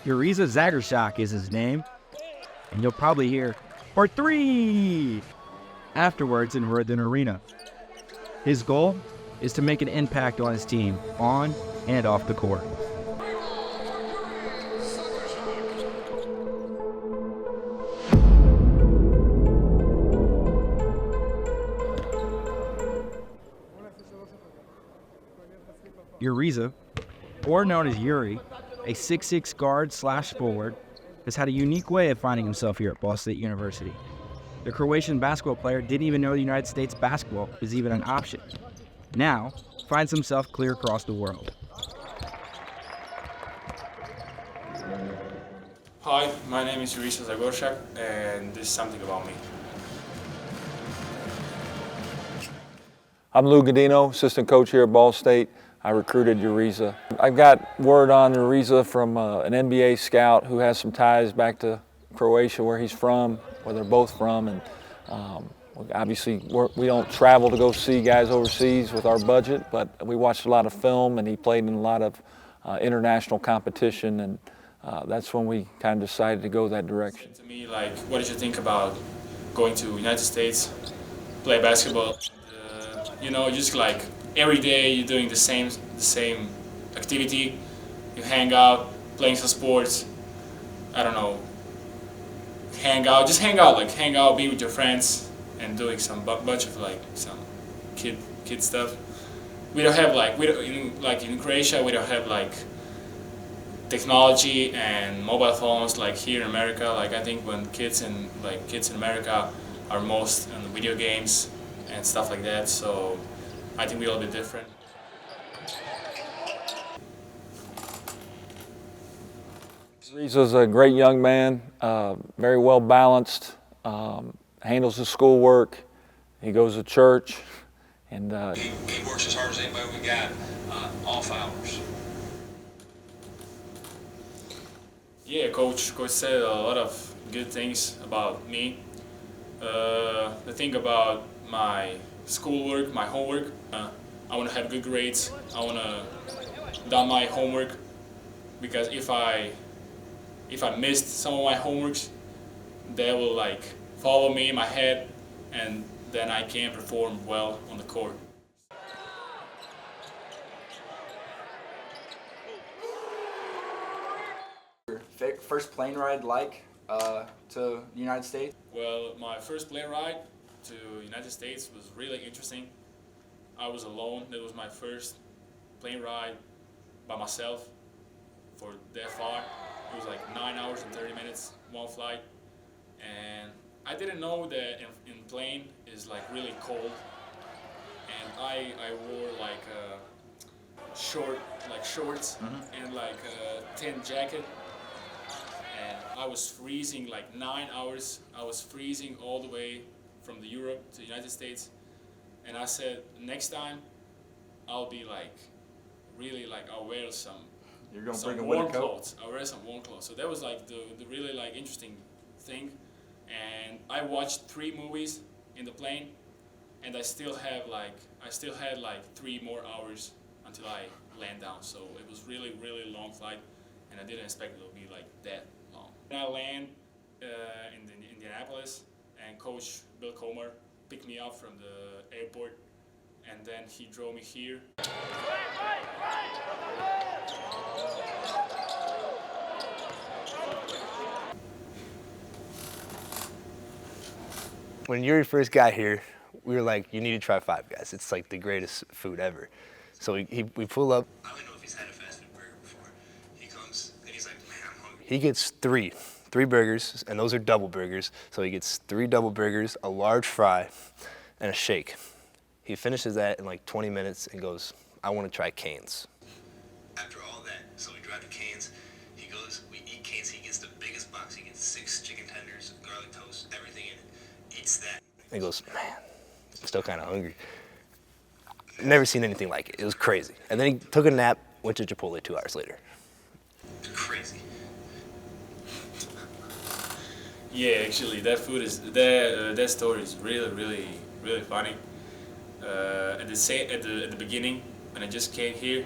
Jurica Zagorsak is his name, and you'll probably hear, "For three!" afterwards in Rhythm Arena. His goal is to make an impact on his team, on and off the court. Jurica, or known as Yuri, a 6'6" guard/forward, has had a unique way of finding himself here at Ball State University. The Croatian basketball player didn't even know the United States basketball was even an option. Now, finds himself clear across the world. Hi, my name is Zagorsak, and this is something about me. I'm Lou Godino, assistant coach here at Ball State. I recruited Jurica. I got word on Jurica from an NBA scout who has some ties back to Croatia, where he's from, where they're both from, and obviously we don't travel to go see guys overseas with our budget, but we watched a lot of film, and he played in a lot of international competition, and that's when we kind of decided to go that direction. To me, like, what did you think about going to United States, play basketball? You know, just like every day you're doing the same activity. You hang out, playing some sports. I don't know. Hang out, be with your friends, and doing some bunch of like some kid stuff. We don't have like in Croatia we don't have like technology and mobile phones like here in America. Like I think when kids in America are most on video games and stuff like that. So I think we're a little bit different. Jurica's a great young man, very well balanced, handles his schoolwork, he goes to church, and he works as hard as anybody we got, off hours. Yeah, coach said a lot of good things about me. The thing about my schoolwork, my homework, I want to have good grades. I want to done my homework, because if I missed some of my homeworks, they will like follow me in my head, and then I can't perform well on the court. First plane ride to the United States? Well, my first plane ride to United States was really interesting. I was alone. That was my first plane ride by myself for that far. It was like 9 hours and 30 minutes, one flight. And I didn't know that in plane is like really cold. And I wore like shorts and like a thin jacket. And I was freezing like 9 hours. I was freezing all the way from the Europe to the United States. And I said, next time I'll be like, really like, I'll wear some warm clothes. I'll wear some warm clothes. So that was like the really like interesting thing. And I watched 3 movies in the plane, and I still had like 3 more hours until I land down. So it was really long flight, and I didn't expect it to be like that long. And I land in Indianapolis, and Coach Bill Comer picked me up from the airport, and then he drove me here. When Yuri first got here, we were like, you need to try Five Guys. It's like the greatest food ever. So we pull up. I don't know if he's had a fast food burger before. He comes and he's like, man, I'm hungry. He gets three burgers, and those are double burgers. So he gets 3 double burgers, a large fry, and a shake. He finishes that in like 20 minutes and goes, I want to try Cane's. After all that, so we drive to Cane's. He goes, we eat Cane's. He gets the biggest box. He gets 6 chicken tenders, garlic toast, everything in it. Eats that. And he goes, man, I'm still kind of hungry. Never seen anything like it. It was crazy. And then he took a nap, went to Chipotle 2 hours later. Crazy. Yeah, actually, that that story is really funny. At the beginning, when I just came here,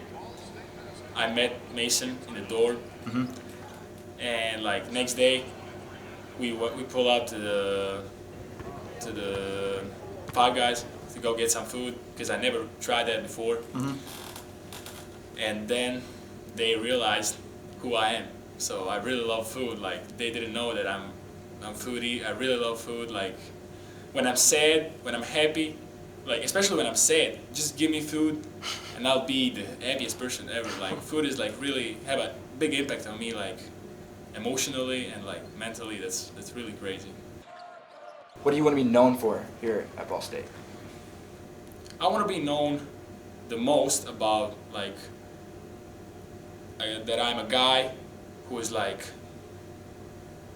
I met Mason in the door, And like next day, we pull out to the Five Guys to go get some food because I never tried that before. And then they realized who I am. So I really love food. Like they didn't know that I'm foodie. I really love food. Like when I'm sad, when I'm happy, like especially when I'm sad, just give me food, and I'll be the happiest person ever. Like food is like really have a big impact on me, like emotionally and like mentally. That's really crazy. What do you want to be known for here at Ball State? I want to be known the most about like that I'm a guy who is like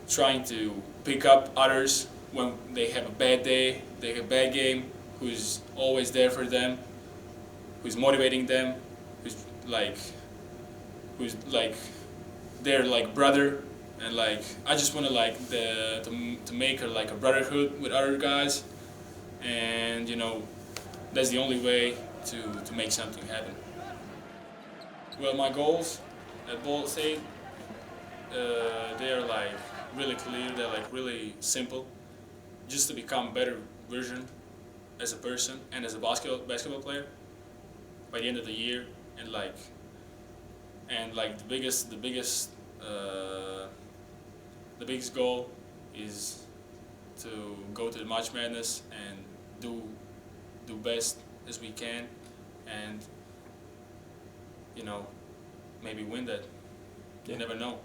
trying to pick up others when they have a bad day, they have a bad game, who's always there for them, who's motivating them, who's like their like brother, and like I just want to like to make her like a brotherhood with other guys, and you know that's the only way to make something happen. Well, my goals at Ball State, they're like really clear. They're like really simple. Just to become a better version as a person and as a basketball player by the end of the year, and like the biggest goal is to go to the March Madness and do best as we can, and you know maybe win that. You never know.